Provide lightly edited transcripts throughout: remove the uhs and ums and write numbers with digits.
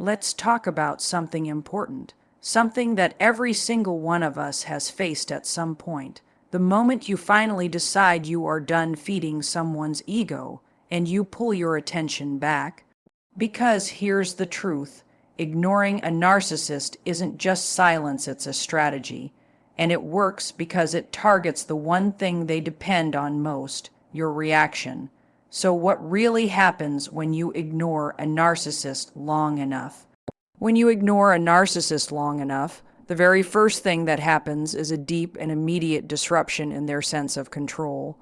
let's talk about something important, something that every single one of us has faced at some point. The moment you finally decide you are done feeding someone's ego and you pull your attention back. Because here's the truth, ignoring a narcissist isn't just silence, it's a strategy. And it works because it targets the one thing they depend on most, your reaction. So what really happens when you ignore a narcissist long enough? When you ignore a narcissist long enough, the very first thing that happens is a deep and immediate disruption in their sense of control.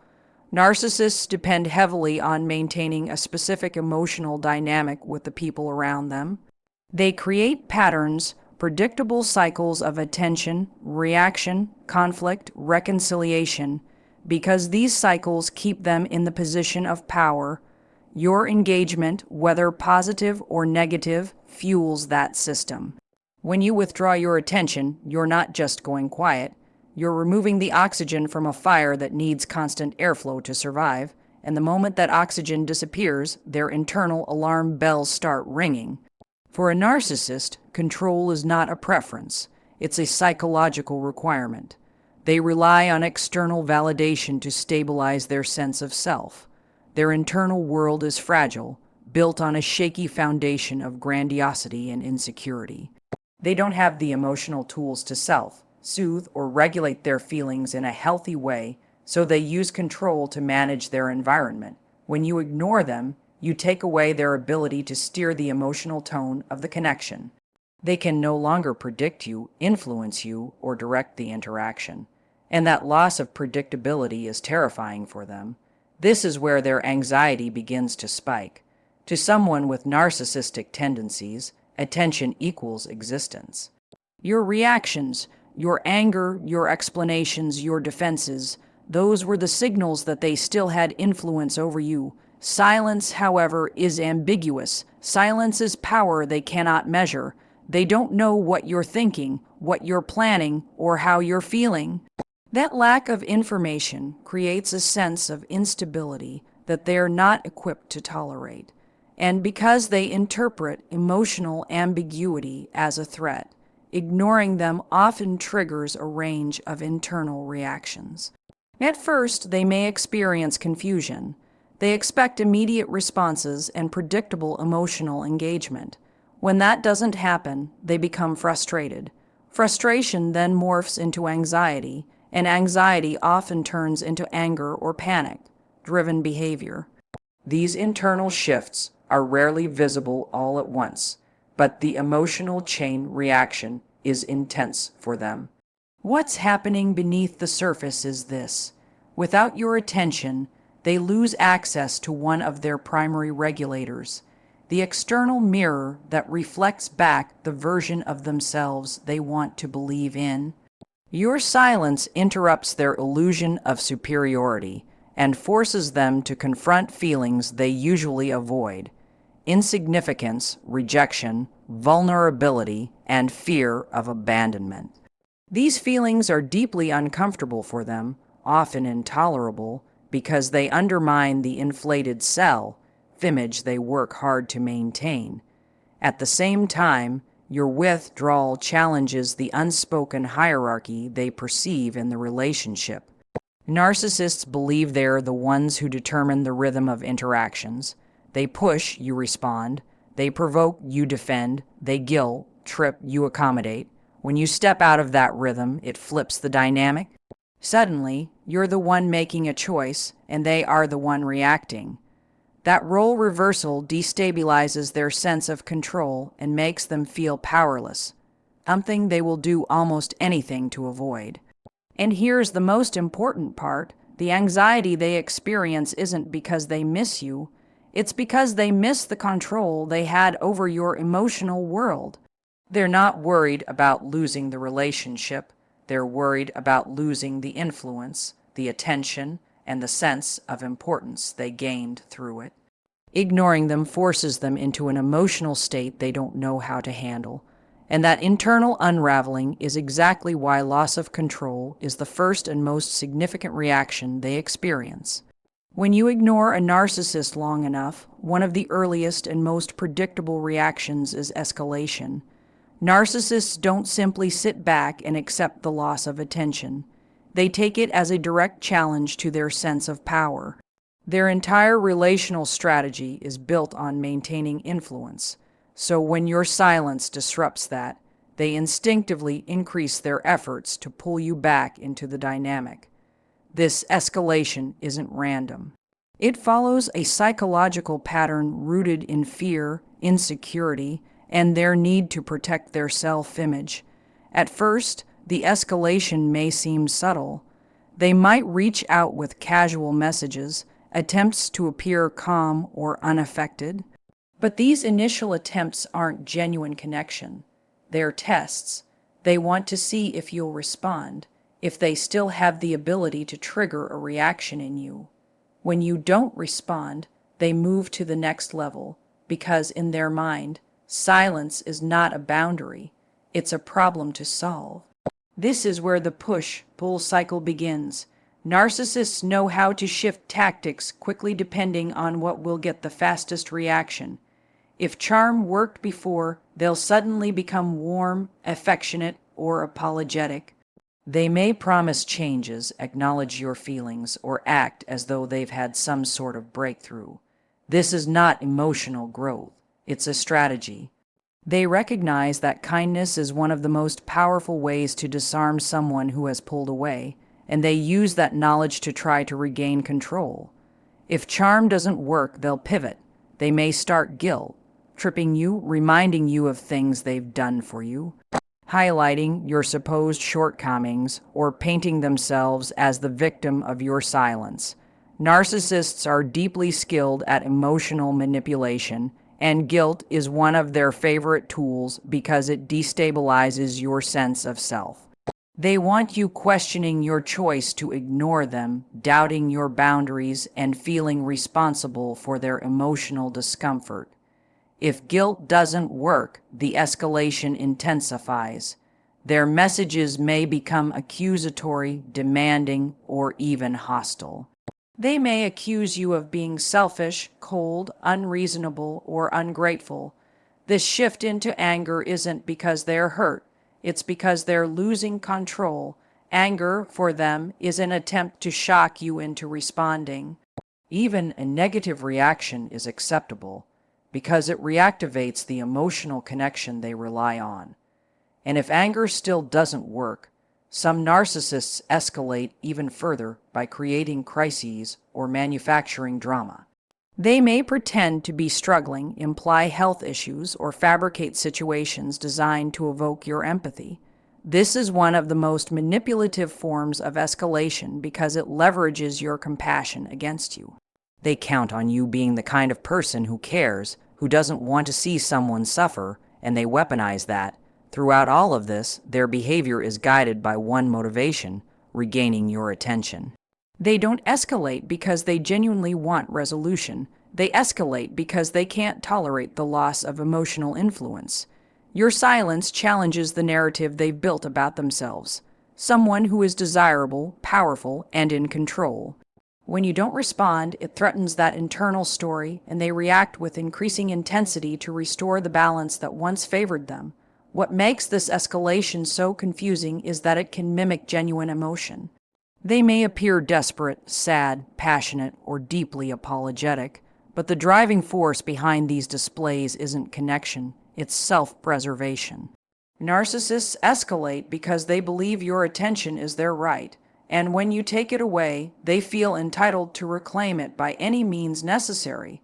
Narcissists depend heavily on maintaining a specific emotional dynamic with the people around them. They create patterns, predictable cycles of attention, reaction, conflict, reconciliation, because these cycles keep them in the position of power. Your engagement, whether positive or negative, fuels that system. When you withdraw your attention, you're not just going quiet. You're removing the oxygen from a fire that needs constant airflow to survive, and the moment that oxygen disappears, their internal alarm bells start ringing. For a narcissist, control is not a preference. It's a psychological requirement. They rely on external validation to stabilize their sense of self. Their internal world is fragile, built on a shaky foundation of grandiosity and insecurity. They don't have the emotional tools to soothe or regulate their feelings in a healthy way, so they use control to manage their environment. When you ignore them, you take away their ability to steer the emotional tone of the connection. They can no longer predict you, influence you, or direct the interaction. And that loss of predictability is terrifying for them. This is where their anxiety begins to spike. To someone with narcissistic tendencies, attention equals existence. Your reactions, your anger, your explanations, your defenses, those were the signals that they still had influence over you. Silence, however, is ambiguous. Silence is power they cannot measure. They don't know what you're thinking, what you're planning, or how you're feeling. That lack of information creates a sense of instability that they're not equipped to tolerate. And because they interpret emotional ambiguity as a threat, ignoring them often triggers a range of internal reactions. At first, they may experience confusion. They expect immediate responses and predictable emotional engagement. When that doesn't happen, they become frustrated. Frustration then morphs into anxiety, and anxiety often turns into anger or panic-driven behavior. These internal shifts are rarely visible all at once, but the emotional chain reaction is intense for them. What's happening beneath the surface is this. Without your attention, they lose access to one of their primary regulators, the external mirror that reflects back the version of themselves they want to believe in. Your silence interrupts their illusion of superiority and forces them to confront feelings they usually avoid: insignificance, rejection, vulnerability, and fear of abandonment. These feelings are deeply uncomfortable for them, often intolerable, because they undermine the inflated self-image they work hard to maintain. At the same time, your withdrawal challenges the unspoken hierarchy they perceive in the relationship. Narcissists believe they're the ones who determine the rhythm of interactions. They push, you respond. They provoke, you defend. They guilt, trip, you accommodate. When you step out of that rhythm, it flips the dynamic. Suddenly, you're the one making a choice, and they are the one reacting. That role reversal destabilizes their sense of control and makes them feel powerless, something they will do almost anything to avoid. And here's the most important part. The anxiety they experience isn't because they miss you. It's because they miss the control they had over your emotional world. They're not worried about losing the relationship. They're worried about losing the influence, the attention, and the sense of importance they gained through it. Ignoring them forces them into an emotional state they don't know how to handle. And that internal unraveling is exactly why loss of control is the first and most significant reaction they experience. When you ignore a narcissist long enough, one of the earliest and most predictable reactions is escalation. Narcissists don't simply sit back and accept the loss of attention. They take it as a direct challenge to their sense of power. Their entire relational strategy is built on maintaining influence. So when your silence disrupts that, they instinctively increase their efforts to pull you back into the dynamic. This escalation isn't random. It follows a psychological pattern rooted in fear, insecurity, and their need to protect their self-image. At first, the escalation may seem subtle. They might reach out with casual messages, attempts to appear calm or unaffected. But these initial attempts aren't genuine connection. They're tests. They want to see if you'll respond, if they still have the ability to trigger a reaction in you. When you don't respond, they move to the next level, because in their mind, silence is not a boundary, it's a problem to solve. This is where the push-pull cycle begins. Narcissists know how to shift tactics quickly depending on what will get the fastest reaction. If charm worked before, they'll suddenly become warm, affectionate, or apologetic. They may promise changes, acknowledge your feelings, or act as though they've had some sort of breakthrough. This is not emotional growth. It's a strategy. They recognize that kindness is one of the most powerful ways to disarm someone who has pulled away, and they use that knowledge to try to regain control. If charm doesn't work, they'll pivot. They may start guilt, tripping you, reminding you of things they've done for you, highlighting your supposed shortcomings, or painting themselves as the victim of your silence. Narcissists are deeply skilled at emotional manipulation, and guilt is one of their favorite tools because it destabilizes your sense of self. They want you questioning your choice to ignore them, doubting your boundaries, and feeling responsible for their emotional discomfort. If guilt doesn't work, the escalation intensifies. Their messages may become accusatory, demanding, or even hostile. They may accuse you of being selfish, cold, unreasonable, or ungrateful. This shift into anger isn't because they're hurt. It's because they're losing control. Anger, for them, is an attempt to shock you into responding. Even a negative reaction is acceptable, because it reactivates the emotional connection they rely on. And if anger still doesn't work, some narcissists escalate even further by creating crises or manufacturing drama. They may pretend to be struggling, imply health issues, or fabricate situations designed to evoke your empathy. This is one of the most manipulative forms of escalation because it leverages your compassion against you. They count on you being the kind of person who cares, who doesn't want to see someone suffer, and they weaponize that. Throughout all of this, their behavior is guided by one motivation: regaining your attention. They don't escalate because they genuinely want resolution. They escalate because they can't tolerate the loss of emotional influence. Your silence challenges the narrative they've built about themselves. Someone who is desirable, powerful, and in control. When you don't respond, it threatens that internal story, and they react with increasing intensity to restore the balance that once favored them. What makes this escalation so confusing is that it can mimic genuine emotion. They may appear desperate, sad, passionate, or deeply apologetic, but the driving force behind these displays isn't connection, it's self-preservation. Narcissists escalate because they believe your attention is their right, and when you take it away, they feel entitled to reclaim it by any means necessary.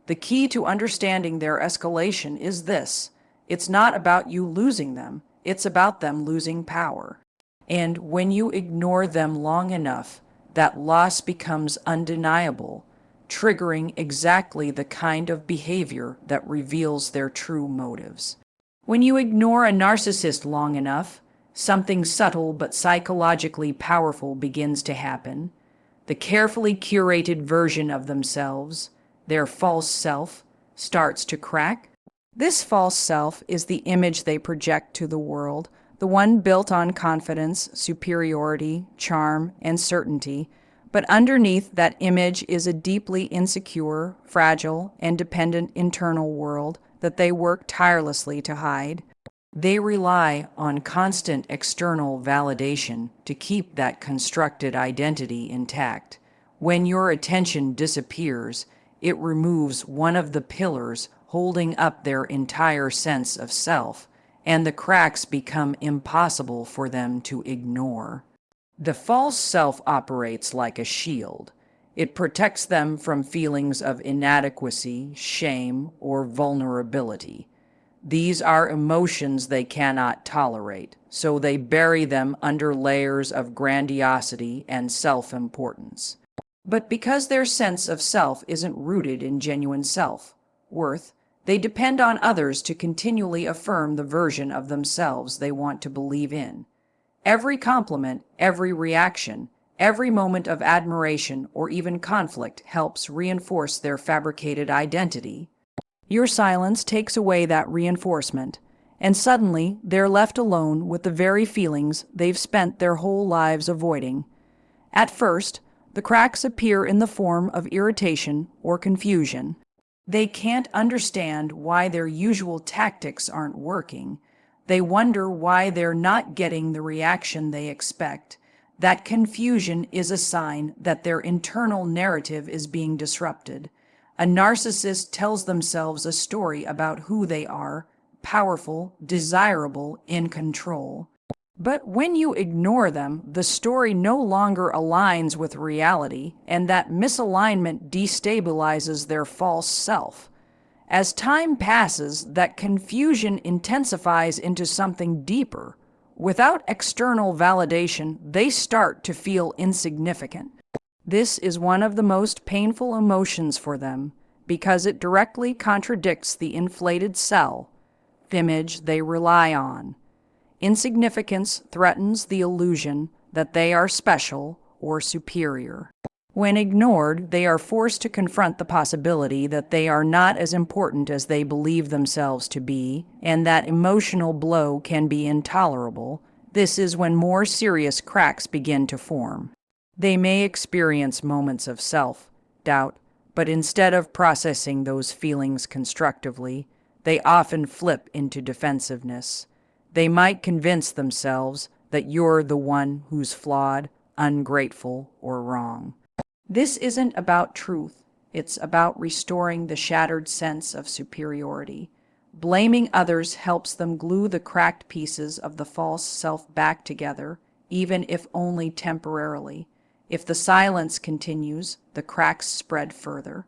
The key to understanding their escalation is this: it's not about you losing them, it's about them losing power. And when you ignore them long enough, that loss becomes undeniable, triggering exactly the kind of behavior that reveals their true motives. When you ignore a narcissist long enough, something subtle but psychologically powerful begins to happen. The carefully curated version of themselves, their false self, starts to crack. This false self is the image they project to the world, the one built on confidence, superiority, charm, and certainty. But underneath that image is a deeply insecure, fragile, and dependent internal world that they work tirelessly to hide. They rely on constant external validation to keep that constructed identity intact. When your attention disappears, it removes one of the pillars holding up their entire sense of self, and the cracks become impossible for them to ignore. The false self operates like a shield. It protects them from feelings of inadequacy, shame, or vulnerability. These are emotions they cannot tolerate, so they bury them under layers of grandiosity and self-importance. But because their sense of self isn't rooted in genuine self-worth, they depend on others to continually affirm the version of themselves they want to believe in. Every compliment, every reaction, every moment of admiration or even conflict helps reinforce their fabricated identity. Your silence takes away that reinforcement, and suddenly they're left alone with the very feelings they've spent their whole lives avoiding. At first, the cracks appear in the form of irritation or confusion. They can't understand why their usual tactics aren't working. They wonder why they're not getting the reaction they expect. That confusion is a sign that their internal narrative is being disrupted. A narcissist tells themselves a story about who they are, powerful, desirable, in control. But when you ignore them, the story no longer aligns with reality, and that misalignment destabilizes their false self. As time passes, that confusion intensifies into something deeper. Without external validation, they start to feel insignificant. This is one of the most painful emotions for them because it directly contradicts the inflated self-image they rely on. Insignificance threatens the illusion that they are special or superior. When ignored, they are forced to confront the possibility that they are not as important as they believe themselves to be, and that emotional blow can be intolerable. This is when more serious cracks begin to form. They may experience moments of self-doubt, but instead of processing those feelings constructively, they often flip into defensiveness. They might convince themselves that you're the one who's flawed, ungrateful, or wrong. This isn't about truth. It's about restoring the shattered sense of superiority. Blaming others helps them glue the cracked pieces of the false self back together, even if only temporarily. If the silence continues, the cracks spread further.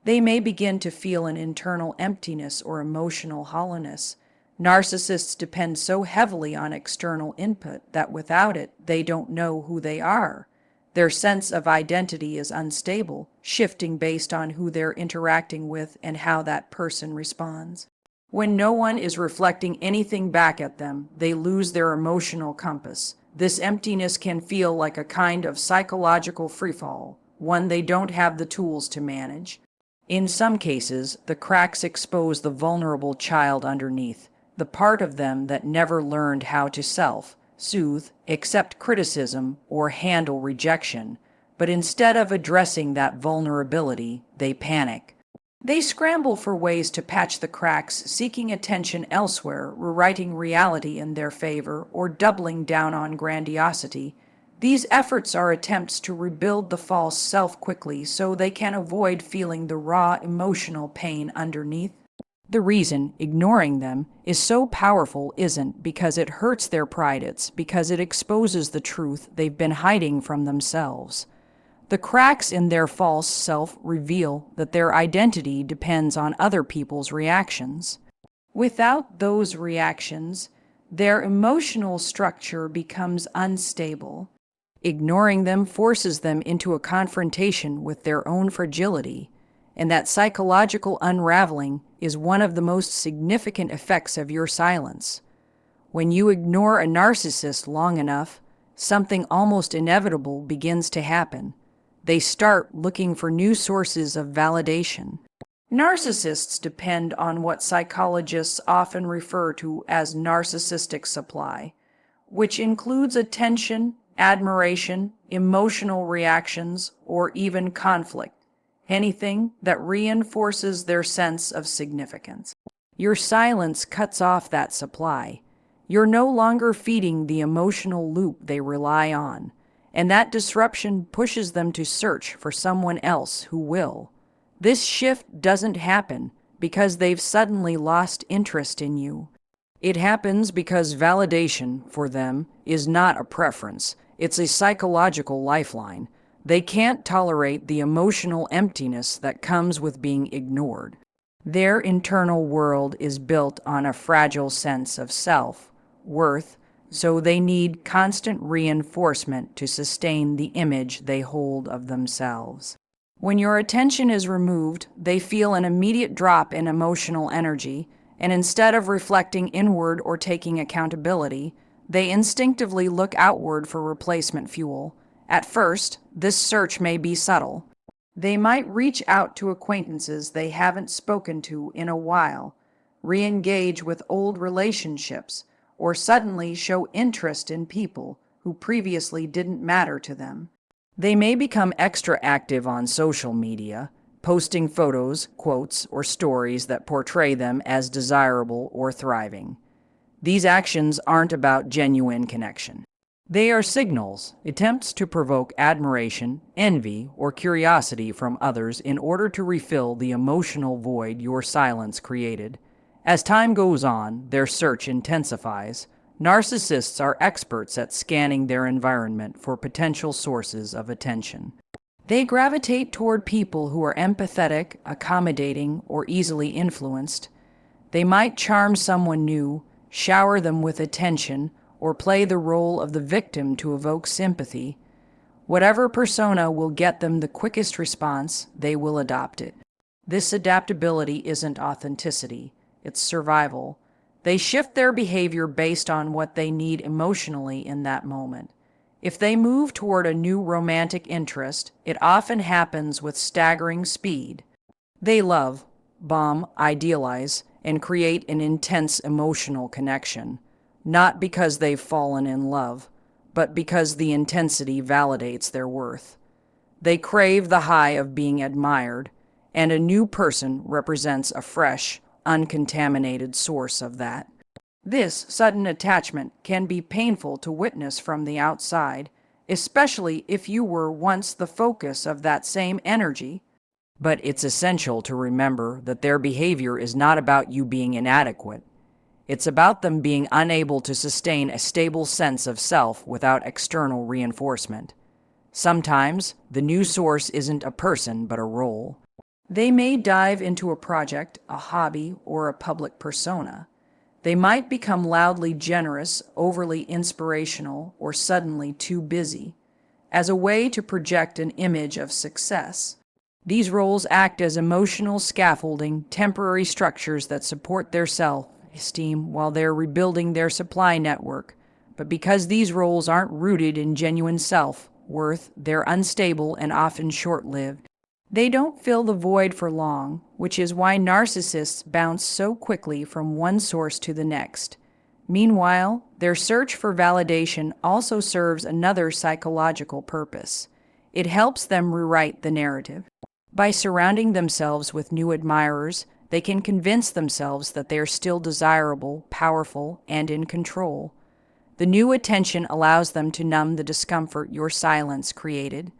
They may begin to feel an internal emptiness or emotional hollowness. Narcissists depend so heavily on external input that without it, they don't know who they are. Their sense of identity is unstable, shifting based on who they're interacting with and how that person responds. When no one is reflecting anything back at them, they lose their emotional compass. This emptiness can feel like a kind of psychological freefall, one they don't have the tools to manage. In some cases, the cracks expose the vulnerable child underneath, the part of them that never learned how to soothe, accept criticism, or handle rejection. But instead of addressing that vulnerability, they panic. They scramble for ways to patch the cracks, seeking attention elsewhere, rewriting reality in their favor, or doubling down on grandiosity. These efforts are attempts to rebuild the false self quickly so they can avoid feeling the raw emotional pain underneath. The reason ignoring them is so powerful isn't because it hurts their pride, it's because it exposes the truth they've been hiding from themselves. The cracks in their false self reveal that their identity depends on other people's reactions. Without those reactions, their emotional structure becomes unstable. Ignoring them forces them into a confrontation with their own fragility, and that psychological unraveling is one of the most significant effects of your silence. When you ignore a narcissist long enough, something almost inevitable begins to happen. They start looking for new sources of validation. Narcissists depend on what psychologists often refer to as narcissistic supply, which includes attention, admiration, emotional reactions, or even conflict. Anything that reinforces their sense of significance. Your silence cuts off that supply. You're no longer feeding the emotional loop they rely on, and that disruption pushes them to search for someone else who will. This shift doesn't happen because they've suddenly lost interest in you. It happens because validation for them is not a preference, it's a psychological lifeline. They can't tolerate the emotional emptiness that comes with being ignored. Their internal world is built on a fragile sense of self-worth, so they need constant reinforcement to sustain the image they hold of themselves. When your attention is removed, they feel an immediate drop in emotional energy, and instead of reflecting inward or taking accountability, they instinctively look outward for replacement fuel. At first, this search may be subtle. They might reach out to acquaintances they haven't spoken to in a while, re-engage with old relationships, or suddenly show interest in people who previously didn't matter to them. They may become extra active on social media, posting photos, quotes, or stories that portray them as desirable or thriving. These actions aren't about genuine connection. They are signals, attempts to provoke admiration, envy, or curiosity from others in order to refill the emotional void your silence created. As time goes on, their search intensifies. Narcissists are experts at scanning their environment for potential sources of attention. They gravitate toward people who are empathetic, accommodating, or easily influenced. They might charm someone new, shower them with attention, or play the role of the victim to evoke sympathy. Whatever persona will get them the quickest response, they will adopt it. This adaptability isn't authenticity, it's survival. They shift their behavior based on what they need emotionally in that moment. If they move toward a new romantic interest, it often happens with staggering speed. They love, bomb, idealize, and create an intense emotional connection. Not because they've fallen in love, but because the intensity validates their worth. They crave the high of being admired, and a new person represents a fresh, uncontaminated source of that. This sudden attachment can be painful to witness from the outside, especially if you were once the focus of that same energy. But it's essential to remember that their behavior is not about you being inadequate. It's about them being unable to sustain a stable sense of self without external reinforcement. Sometimes, the new source isn't a person but a role. They may dive into a project, a hobby, or a public persona. They might become loudly generous, overly inspirational, or suddenly too busy, as a way to project an image of success. These roles act as emotional scaffolding, temporary structures that support their self-esteem while they're rebuilding their supply network. But because these roles aren't rooted in genuine self-worth, they're unstable and often short-lived. They don't fill the void for long, which is why narcissists bounce so quickly from one source to the next. Meanwhile, their search for validation also serves another psychological purpose. It helps them rewrite the narrative. By surrounding themselves with new admirers, they can convince themselves that they are still desirable, powerful, and in control. The new attention allows them to numb the discomfort your silence created.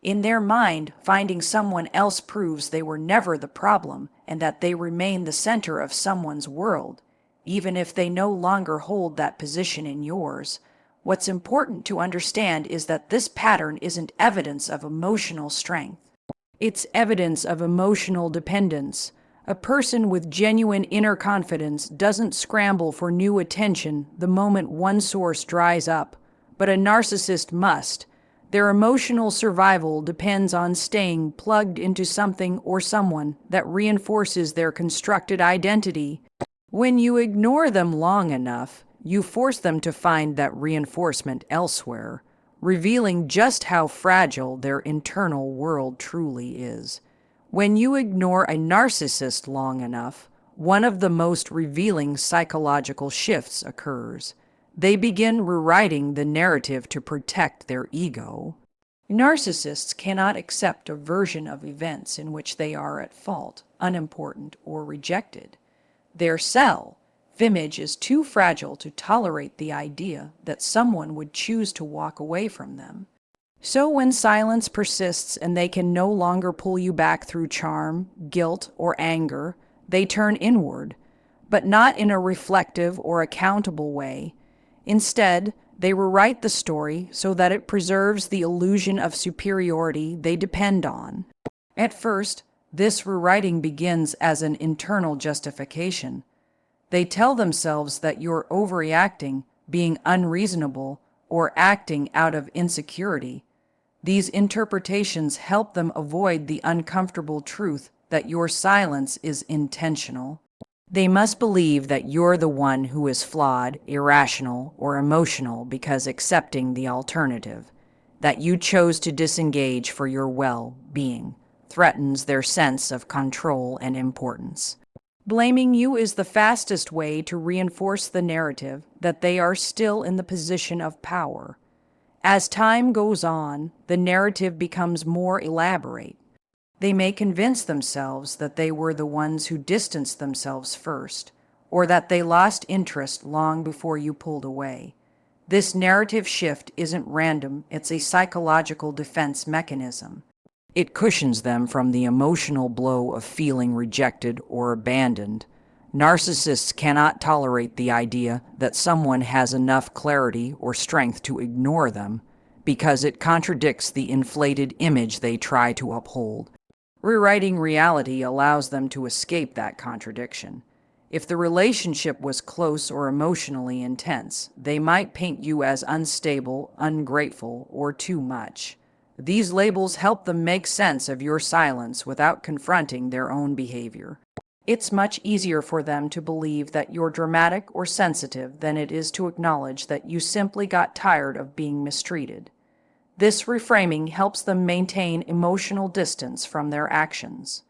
In their mind, finding someone else proves they were never the problem and that they remain the center of someone's world, even if they no longer hold that position in yours. What's important to understand is that this pattern isn't evidence of emotional strength. It's evidence of emotional dependence. A person with genuine inner confidence doesn't scramble for new attention the moment one source dries up, but a narcissist must. Their emotional survival depends on staying plugged into something or someone that reinforces their constructed identity. When you ignore them long enough, you force them to find that reinforcement elsewhere, revealing just how fragile their internal world truly is. When you ignore a narcissist long enough, one of the most revealing psychological shifts occurs. They begin rewriting the narrative to protect their ego. Narcissists cannot accept a version of events in which they are at fault, unimportant, or rejected. Their self-image is too fragile to tolerate the idea that someone would choose to walk away from them. So when silence persists and they can no longer pull you back through charm, guilt, or anger, they turn inward, but not in a reflective or accountable way. Instead, they rewrite the story so that it preserves the illusion of superiority they depend on. At first, this rewriting begins as an internal justification. They tell themselves that you're overreacting, being unreasonable, or acting out of insecurity. These interpretations help them avoid the uncomfortable truth that your silence is intentional. They must believe that you're the one who is flawed, irrational, or emotional because accepting the alternative, that you chose to disengage for your well-being, threatens their sense of control and importance. Blaming you is the fastest way to reinforce the narrative that they are still in the position of power. As time goes on, the narrative becomes more elaborate. They may convince themselves that they were the ones who distanced themselves first, or that they lost interest long before you pulled away. This narrative shift isn't random, it's a psychological defense mechanism. It cushions them from the emotional blow of feeling rejected or abandoned. Narcissists cannot tolerate the idea that someone has enough clarity or strength to ignore them, because it contradicts the inflated image they try to uphold. Rewriting reality allows them to escape that contradiction. If the relationship was close or emotionally intense, they might paint you as unstable, ungrateful, or too much. These labels help them make sense of your silence without confronting their own behavior. It's much easier for them to believe that you're dramatic or sensitive than it is to acknowledge that you simply got tired of being mistreated. This reframing helps them maintain emotional distance from their actions.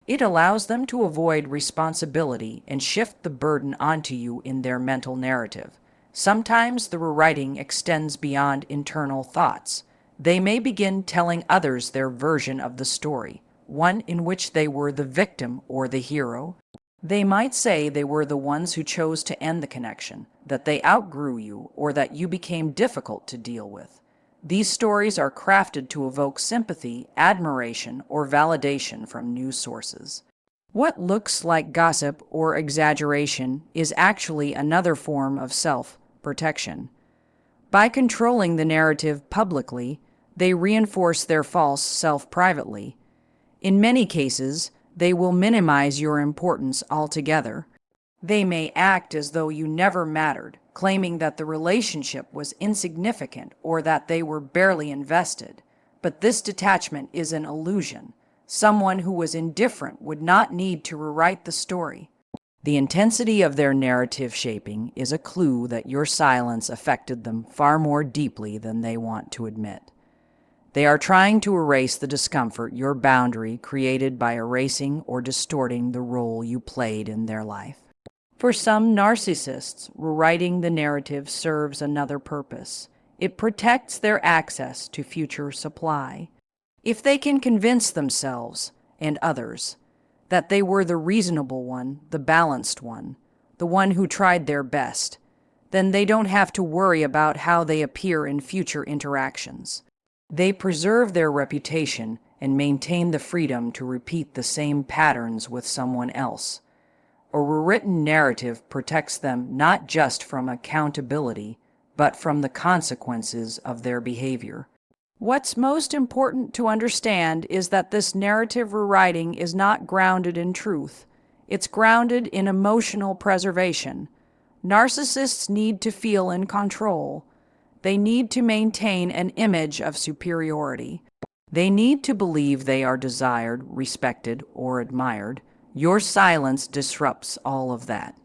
It allows them to avoid responsibility and shift the burden onto you in their mental narrative. Sometimes the rewriting extends beyond internal thoughts. They may begin telling others their version of the story, one in which they were the victim or the hero. They might say they were the ones who chose to end the connection, that they outgrew you, or that you became difficult to deal with. These stories are crafted to evoke sympathy, admiration, or validation from news sources. What looks like gossip or exaggeration is actually another form of self-protection. By controlling the narrative publicly, they reinforce their false self privately. In many cases, they will minimize your importance altogether. They may act as though you never mattered, claiming that the relationship was insignificant or that they were barely invested. But this detachment is an illusion. Someone who was indifferent would not need to rewrite the story. The intensity of their narrative shaping is a clue that your silence affected them far more deeply than they want to admit. They are trying to erase the discomfort your boundary created by erasing or distorting the role you played in their life. For some narcissists, rewriting the narrative serves another purpose. It protects their access to future supply. If they can convince themselves and others that they were the reasonable one, the balanced one, the one who tried their best, then they don't have to worry about how they appear in future interactions. They preserve their reputation and maintain the freedom to repeat the same patterns with someone else. A rewritten narrative protects them not just from accountability, but from the consequences of their behavior. What's most important to understand is that this narrative rewriting is not grounded in truth. It's grounded in emotional preservation. Narcissists need to feel in control. They need to maintain an image of superiority. They need to believe they are desired, respected, or admired. Your silence disrupts all of that.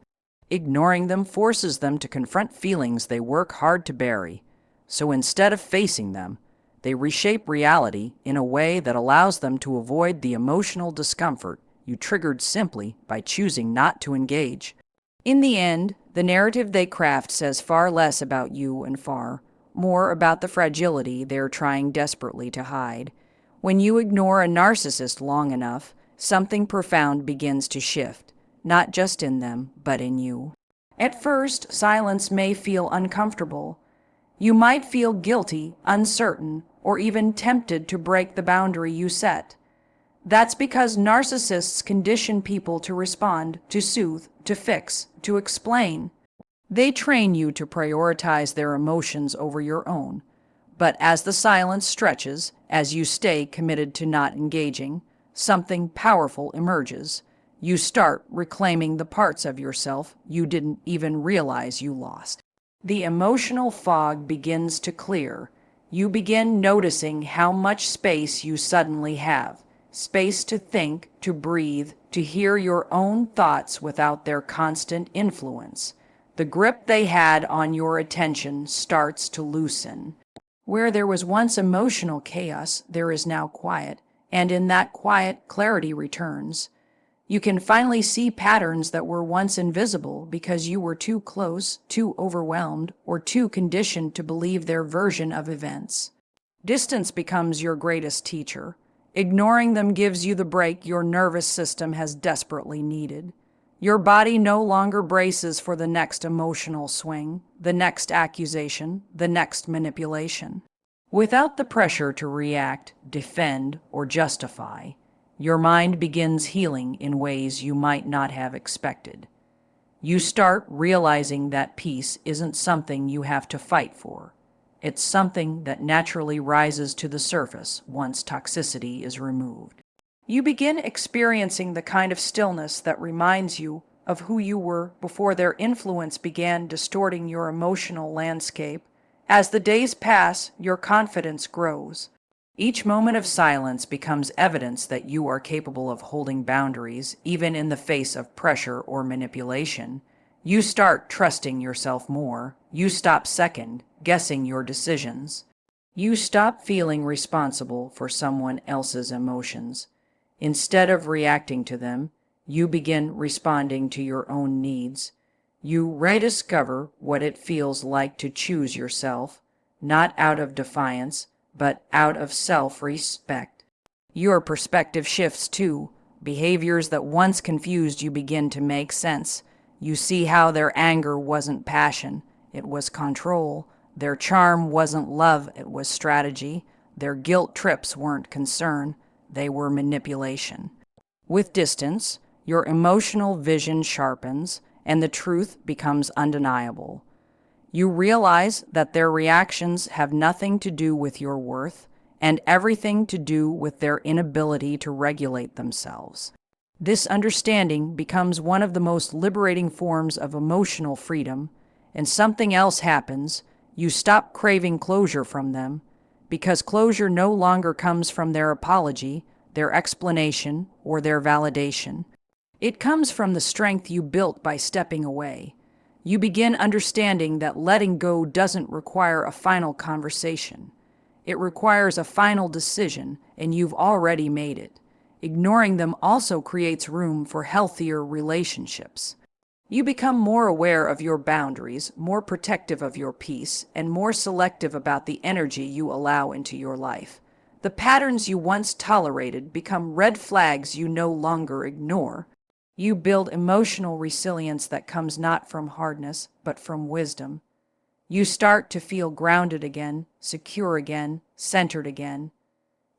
Ignoring them forces them to confront feelings they work hard to bury. So instead of facing them, they reshape reality in a way that allows them to avoid the emotional discomfort you triggered simply by choosing not to engage. In the end, the narrative they craft says far less about you and far more about the fragility they're trying desperately to hide. When you ignore a narcissist long enough, something profound begins to shift, not just in them, but in you. At first, silence may feel uncomfortable. You might feel guilty, uncertain, or even tempted to break the boundary you set. That's because narcissists condition people to respond, to soothe, to fix, to explain. They train you to prioritize their emotions over your own. But as the silence stretches, as you stay committed to not engaging, something powerful emerges. You start reclaiming the parts of yourself you didn't even realize you lost. The emotional fog begins to clear. You begin noticing how much space you suddenly have. Space to think, to breathe, to hear your own thoughts without their constant influence. The grip they had on your attention starts to loosen. Where there was once emotional chaos, there is now quiet, and in that quiet, clarity returns. You can finally see patterns that were once invisible because you were too close, too overwhelmed, or too conditioned to believe their version of events. Distance becomes your greatest teacher. Ignoring them gives you the break your nervous system has desperately needed. Your body no longer braces for the next emotional swing, the next accusation, the next manipulation. Without the pressure to react, defend, or justify, your mind begins healing in ways you might not have expected. You start realizing that peace isn't something you have to fight for. It's something that naturally rises to the surface once toxicity is removed. You begin experiencing the kind of stillness that reminds you of who you were before their influence began distorting your emotional landscape. As the days pass, your confidence grows. Each moment of silence becomes evidence that you are capable of holding boundaries, even in the face of pressure or manipulation. You start trusting yourself more. You stop second-guessing your decisions. You stop feeling responsible for someone else's emotions. Instead of reacting to them, you begin responding to your own needs. You rediscover what it feels like to choose yourself, not out of defiance, but out of self-respect. Your perspective shifts too. Behaviors that once confused you begin to make sense. You see how their anger wasn't passion, it was control. Their charm wasn't love, it was strategy. Their guilt trips weren't concern, they were manipulation. With distance, your emotional vision sharpens, and the truth becomes undeniable. You realize that their reactions have nothing to do with your worth, and everything to do with their inability to regulate themselves. This understanding becomes one of the most liberating forms of emotional freedom, and something else happens. You stop craving closure from them, because closure no longer comes from their apology, their explanation, or their validation. It comes from the strength you built by stepping away. You begin understanding that letting go doesn't require a final conversation. It requires a final decision, and you've already made it. Ignoring them also creates room for healthier relationships. You become more aware of your boundaries, more protective of your peace, and more selective about the energy you allow into your life. The patterns you once tolerated become red flags you no longer ignore. You build emotional resilience that comes not from hardness, but from wisdom. You start to feel grounded again, secure again, centered again.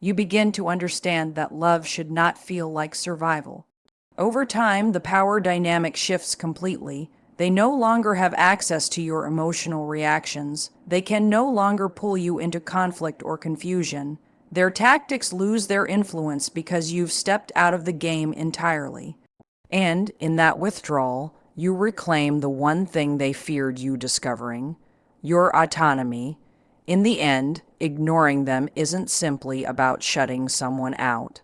You begin to understand that love should not feel like survival. Over time, the power dynamic shifts completely. They no longer have access to your emotional reactions. They can no longer pull you into conflict or confusion. Their tactics lose their influence because you've stepped out of the game entirely. And in that withdrawal, you reclaim the one thing they feared you discovering, your autonomy. In the end, ignoring them isn't simply about shutting someone out.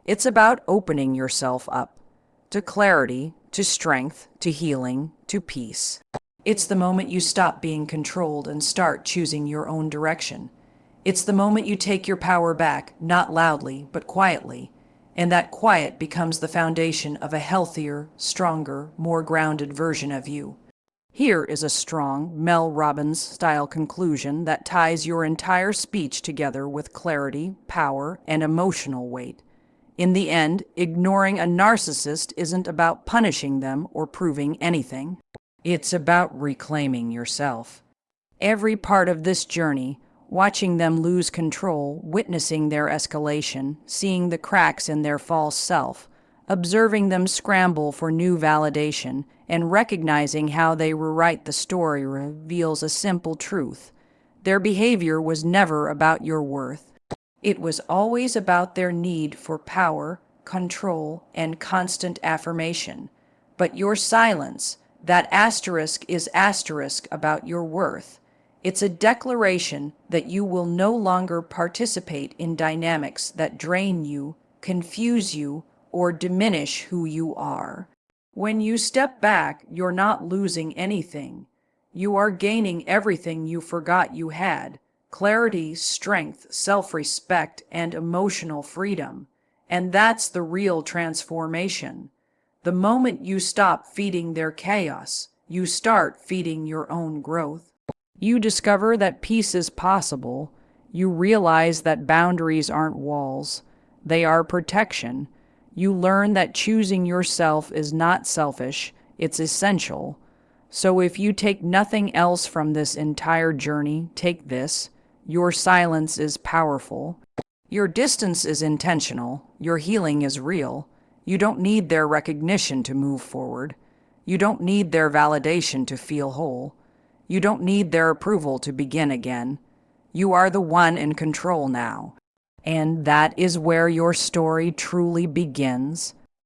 It's about opening yourself up to clarity, to strength, to healing, to peace. It's the moment you stop being controlled and start choosing your own direction. It's the moment you take your power back, not loudly, but quietly. And that quiet becomes the foundation of a healthier, stronger, more grounded version of you. Here is a strong Mel Robbins-style conclusion that ties your entire speech together with clarity, power, and emotional weight. In the end, ignoring a narcissist isn't about punishing them or proving anything. It's about reclaiming yourself. Every part of this journey, watching them lose control, witnessing their escalation, seeing the cracks in their false self, observing them scramble for new validation, and recognizing how they rewrite the story reveals a simple truth. Their behavior was never about your worth. It was always about their need for power, control, and constant affirmation. But your silence, that asterisk is asterisk about your worth. It's a declaration that you will no longer participate in dynamics that drain you, confuse you, or diminish who you are. When you step back, you're not losing anything. You are gaining everything you forgot you had: clarity, strength, self-respect, and emotional freedom. And that's the real transformation. The moment you stop feeding their chaos, you start feeding your own growth. You discover that peace is possible. You realize that boundaries aren't walls, they are protection. You learn that choosing yourself is not selfish, it's essential. So if you take nothing else from this entire journey, take this: your silence is powerful. Your distance is intentional. Your healing is real. You don't need their recognition to move forward. You don't need their validation to feel whole. You don't need their approval to begin again. You are the one in control now. And that is where your story truly begins.